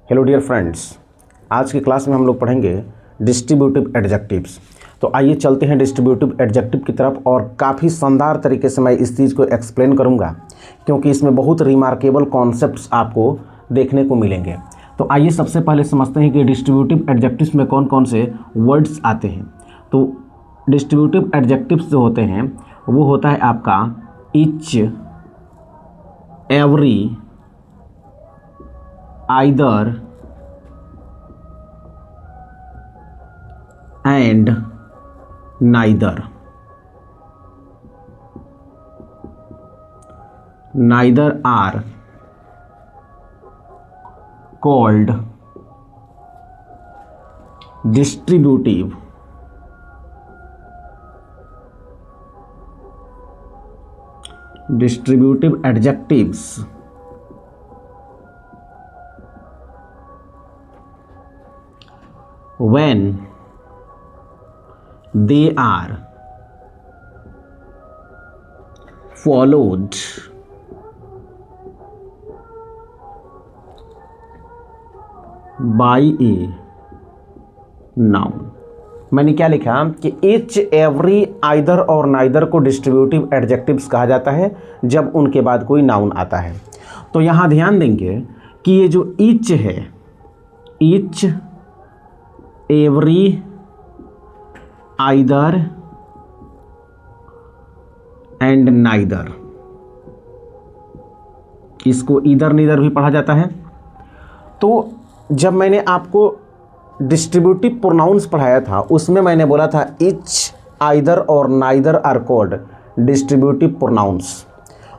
Hello dear friends, आज की class में हम लोग पढ़ेंगे डिस्ट्रीब्यूटिव एडजेक्टिव्स। तो आइए चलते हैं डिस्ट्रीब्यूटिव एडजेक्टिव की तरफ और काफ़ी शानदार तरीके से मैं इस चीज़ को एक्सप्लेन करूंगा क्योंकि इसमें बहुत रिमार्केबल कॉन्सेप्ट्स आपको देखने को मिलेंगे। तो आइए सबसे पहले समझते हैं कि डिस्ट्रीब्यूटिव एडजेक्टिव्स में कौन कौन से वर्ड्स आते हैं। तो डिस्ट्रीब्यूटिव एडजेक्टिव्स जो होते हैं वो होता है आपका each, every, either and neither। Neither are called distributive adjectives when they are followed by a noun। मैंने क्या लिखा कि ईच, एवरी, आइदर और नाइदर को डिस्ट्रीब्यूटिव एडजेक्टिव्स कहा जाता है जब उनके बाद कोई नाउन आता है। तो यहाँ ध्यान देंगे कि ये जो ईच है, each, every, either and neither, इसको ईदर नीदर भी पढ़ा जाता है। तो जब मैंने आपको डिस्ट्रीब्यूटिव प्रोनाउंस पढ़ाया था उसमें मैंने बोला था ईच, आइदर और neither are called distributive pronouns,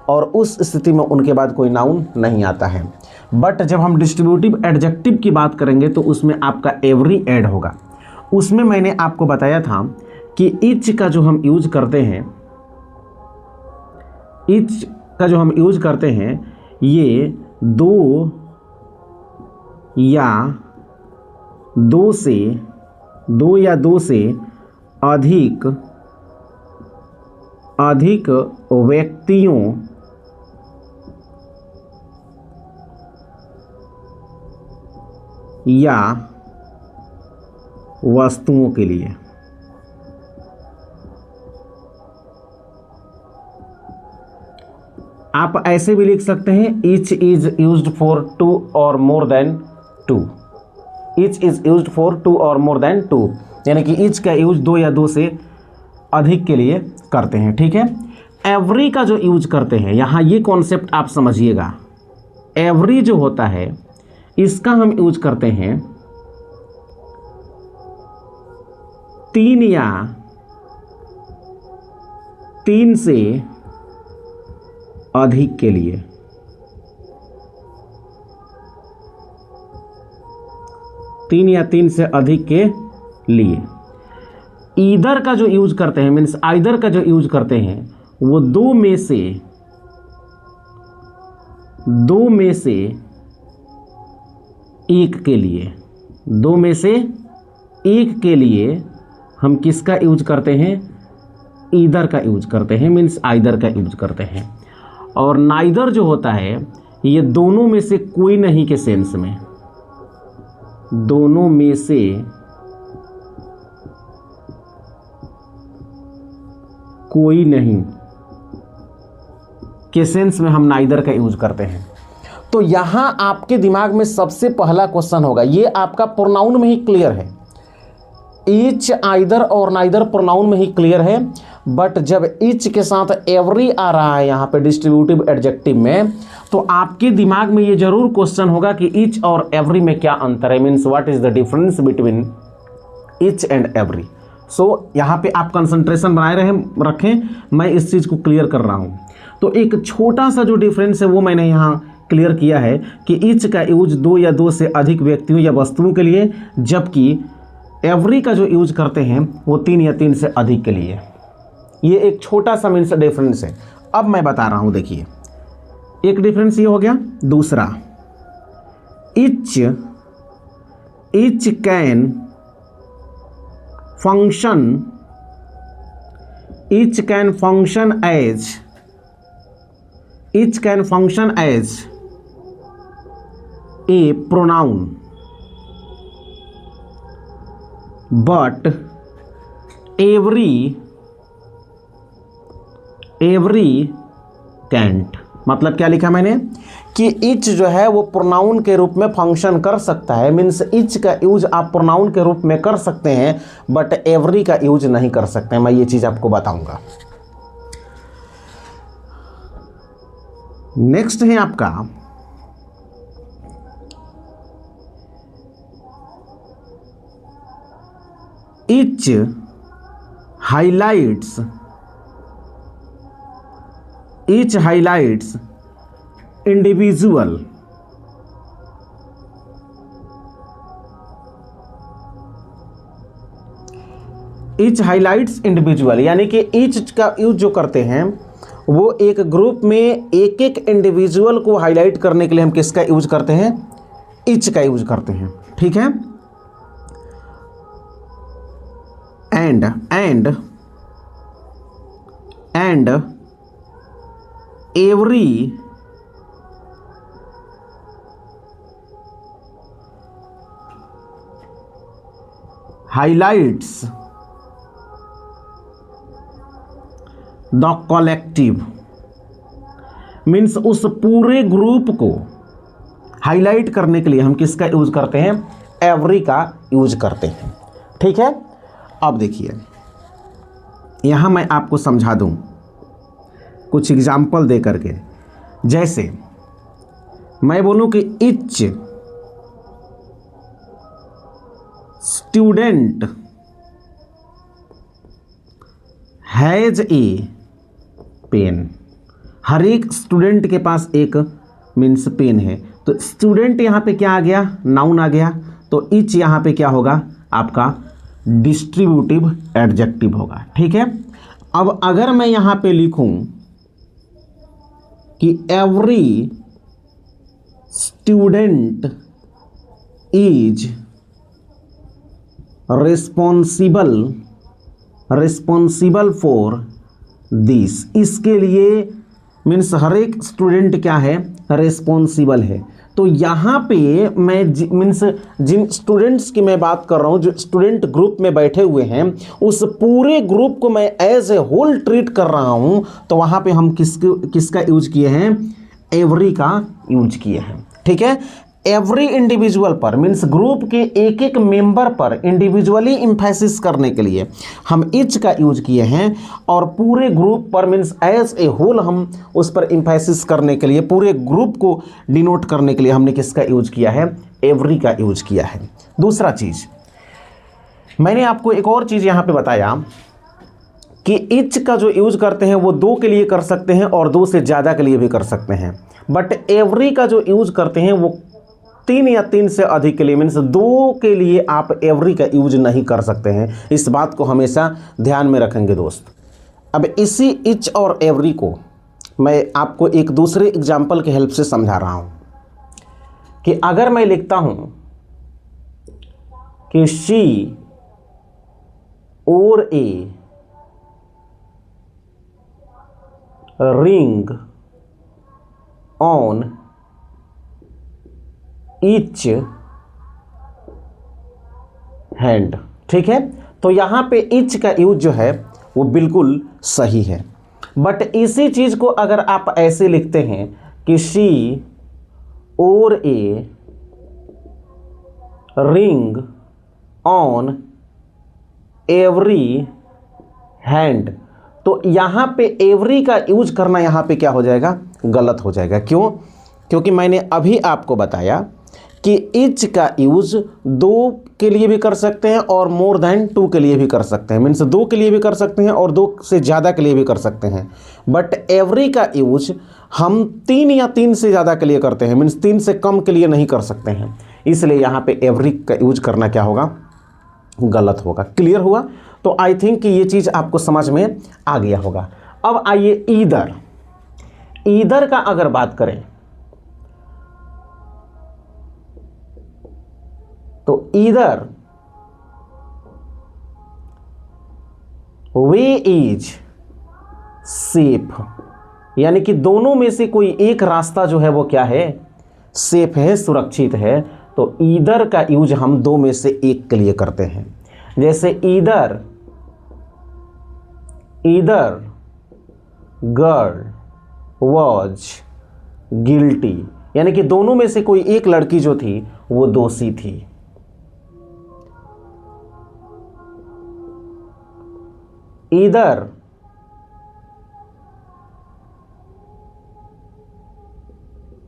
और उस स्थिति में उनके बाद कोई नाउन नहीं आता है। बट जब हम डिस्ट्रीब्यूटिव एडजेक्टिव की बात करेंगे तो उसमें आपका एवरी ऐड होगा। उसमें मैंने आपको बताया था कि ईच का जो हम यूज करते हैं, ईच का जो हम यूज करते हैं ये दो या दो से अधिक व्यक्तियों या वस्तुओं के लिए। आप ऐसे भी लिख सकते हैं each is used for two or more than two. Each is used for two or more than to, यानी कि ईच का यूज दो या दो से अधिक के लिए करते हैं। ठीक है। एवरी का जो यूज करते हैं, यहाँ ये कॉन्सेप्ट आप समझिएगा। एवरी जो होता है इसका हम यूज करते हैं तीन से अधिक के लिए। तीन या तीन से अधिक के लिए। ईदर का जो यूज करते हैं, मीन्स आइदर का जो यूज करते हैं वो दो में से एक के लिए। दो में से एक के लिए हम किसका यूज करते हैं? ईदर का यूज करते हैं, मीन्स आइदर का यूज करते हैं। और नाइदर जो होता है ये दोनों में से कोई नहीं के सेंस में, दोनों में से कोई नहीं के सेंस में हम नाइदर का यूज करते हैं। तो यहां आपके दिमाग में सबसे पहला क्वेश्चन होगा, ये आपका प्रोनाउन में ही क्लियर है, ईच, आइदर और नाइदर प्रोनाउन में ही क्लियर है। बट जब ईच के साथ एवरी आ रहा है यहाँ पे डिस्ट्रीब्यूटिव एडजेक्टिव में, तो आपके दिमाग में ये जरूर क्वेश्चन होगा कि ईच और एवरी में क्या अंतर है, means what is the difference between each and every. So यहाँ पे आप कंसंट्रेशन बनाए रखें, मैं इस चीज़ को क्लियर कर रहा हूँ। तो एक छोटा सा जो डिफरेंस है वो मैंने यहाँ क्लियर किया है कि ईच का यूज दो या दो से अधिक व्यक्तियों या वस्तुओं के लिए, जबकि एवरी का जो यूज करते हैं वो तीन या तीन से अधिक के लिए। ये एक छोटा सा मीन्स डिफरेंस है। अब मैं बता रहा हूं, देखिए एक डिफरेंस ये हो गया। दूसरा, each can function, each can function as a pronoun but every can't. मतलब क्या लिखा मैंने कि इच जो है वो प्रोनाउन के रूप में फंक्शन कर सकता है। मीन्स इच का यूज आप प्रोनाउन के रूप में कर सकते हैं बट एवरी का यूज नहीं कर सकते हैं। मैं ये चीज़ आपको बताऊंगा। नेक्स्ट है आपका etch highlights individual each highlights individual, यानी कि ईच का यूज जो करते हैं वो एक ग्रुप में एक एक इंडिविजुअल को हाईलाइट करने के लिए हम किसका यूज करते हैं? ईच का यूज करते हैं। ठीक है। And every highlights the collective. Means उस पूरे ग्रुप को हाईलाइट करने के लिए हम किसका यूज करते हैं? एवरी का यूज करते हैं। ठीक है। अब देखिए यहां मैं आपको समझा दूं कुछ एग्जाम्पल दे करके। जैसे मैं बोलूं कि each student has a pen. हर एक स्टूडेंट के पास एक मीन्स पेन है, तो स्टूडेंट यहाँ पे क्या आ गया? नाउन आ गया। तो इच यहाँ पे क्या होगा? आपका डिस्ट्रीब्यूटिव एडजेक्टिव होगा। ठीक है। अब अगर मैं यहाँ पे लिखूं कि every student is responsible for this, इसके लिए मीन्स हर एक स्टूडेंट क्या है? रिस्पॉन्सिबल है। तो यहाँ पे मैं मीन्स जिन स्टूडेंट्स की मैं बात कर रहा हूँ, जो स्टूडेंट ग्रुप में बैठे हुए हैं, उस पूरे ग्रुप को मैं एज ए होल ट्रीट कर रहा हूँ। तो वहाँ पे हम किसका यूज किए हैं? एवरी का यूज किए हैं। ठीक है। एवरी इंडिविजुअल पर मीन्स ग्रुप के एक एक मेंबर पर इंडिविजुअली इम्फेसिस करने के लिए हम इच का यूज किए हैं, और पूरे ग्रुप पर मीन्स एज ए होल हम उस पर इम्फेसिस करने के लिए, पूरे ग्रुप को डिनोट करने के लिए हमने किसका यूज किया है? एवरी का यूज किया है। दूसरा चीज मैंने आपको एक और चीज यहां पे बताया कि इच का जो यूज करते हैं वो दो के लिए कर सकते हैं और दो से ज्यादा के लिए भी कर सकते हैं, बट एवरी का जो यूज करते हैं वो 3 या 3 से अधिक के लिए, मीन्स 2 के लिए आप एवरी का यूज नहीं कर सकते हैं। इस बात को हमेशा ध्यान में रखेंगे दोस्त। अब इसी इच और एवरी को मैं आपको एक दूसरे एग्जाम्पल की हेल्प से समझा रहा हूं कि अगर मैं लिखता हूं कि शी और a ring on each hand. ठीक है। तो यहां पे ईच का यूज जो है वो बिल्कुल सही है, बट इसी चीज को अगर आप ऐसे लिखते हैं कि शी और a ring on every hand, तो यहां पे एवरी का यूज करना यहां पे क्या हो जाएगा? गलत हो जाएगा। क्यों? क्योंकि मैंने अभी आपको बताया कि इच का यूज 2 के लिए भी कर सकते हैं और मोर देन 2 के लिए भी कर सकते हैं। मीन्स 2 के लिए भी कर सकते हैं और 2 से ज़्यादा के लिए भी कर सकते हैं, बट एवरी का यूज हम 3 या 3 से ज़्यादा के लिए करते हैं। मीन्स 3 से कम के लिए नहीं कर सकते हैं। इसलिए यहाँ पे एवरी का यूज करना क्या होगा? गलत होगा। क्लियर हुआ? तो आई थिंक कि ये चीज़ आपको समझ में आ गया होगा। अब आइए ईदर का अगर बात करें तो ईदर वे इज सेफ, यानी कि दोनों में से कोई एक रास्ता जो है वो क्या है? सेफ है, सुरक्षित है, तो ईदर का यूज हम दो में से एक के लिए करते हैं। जैसे ईदर गर्ल वॉज गिल्टी, यानी कि दोनों में से कोई एक लड़की जो थी वो दोषी थी। Either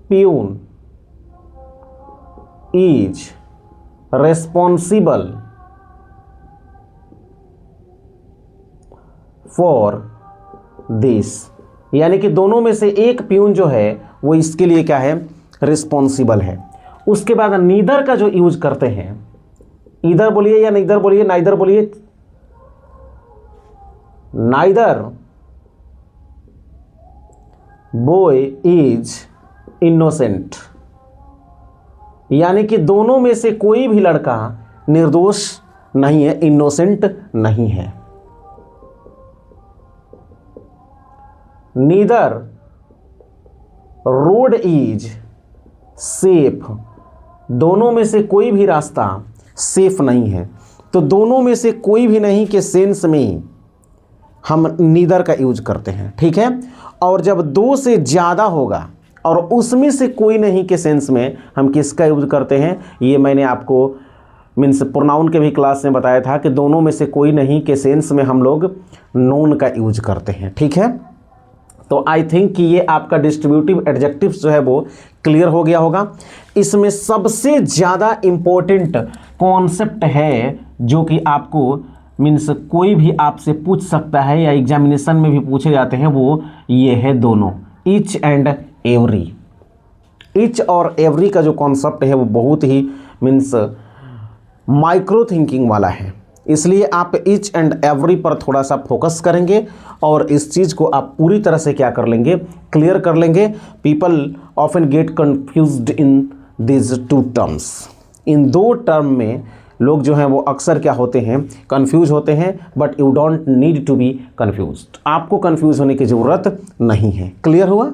peon is responsible for this, यानी कि दोनों में से एक प्यून जो है वो इसके लिए क्या है, रिस्पॉन्सिबल है। उसके बाद नीदर का जो यूज करते हैं, ईदर बोलिए या नीदर बोलिए, नाइदर बोलिए, नाइदर बॉय इज इनोसेंट, यानी कि दोनों में से कोई भी लड़का निर्दोष नहीं है, इनोसेंट नहीं है। नीदर रोड इज सेफ, दोनों में से कोई भी रास्ता सेफ नहीं है। तो दोनों में से कोई भी नहीं के सेंस में हम नीदर का यूज करते हैं, ठीक है। और जब दो से ज़्यादा होगा और उसमें से कोई नहीं के सेंस में हम किसका यूज करते हैं, ये मैंने आपको मीन्स प्रोनाउन के भी क्लास में बताया था कि दोनों में से कोई नहीं के सेंस में हम लोग नोन का यूज करते हैं, ठीक है। तो आई थिंक कि ये आपका डिस्ट्रीब्यूटिव एडजेक्टिव्स जो है वो क्लियर हो गया होगा। इसमें सबसे ज़्यादा इम्पोर्टेंट कॉन्सेप्ट है जो कि आपको मीन्स कोई भी आपसे पूछ सकता है या एग्जामिनेशन में भी पूछे जाते हैं, वो ये है दोनों, ईच एंड एवरी। ईच और एवरी का जो कॉन्सेप्ट है वो बहुत ही मीन्स माइक्रो थिंकिंग वाला है, इसलिए आप ईच एंड एवरी पर थोड़ा सा फोकस करेंगे और इस चीज़ को आप पूरी तरह से क्या कर लेंगे, क्लियर कर लेंगे। People often get confused in this two terms, इन दो टर्म में लोग जो हैं वो अक्सर क्या होते हैं, कंफ्यूज होते हैं, but you don't need to be confused, आपको कंफ्यूज होने की ज़रूरत नहीं है। क्लियर हुआ?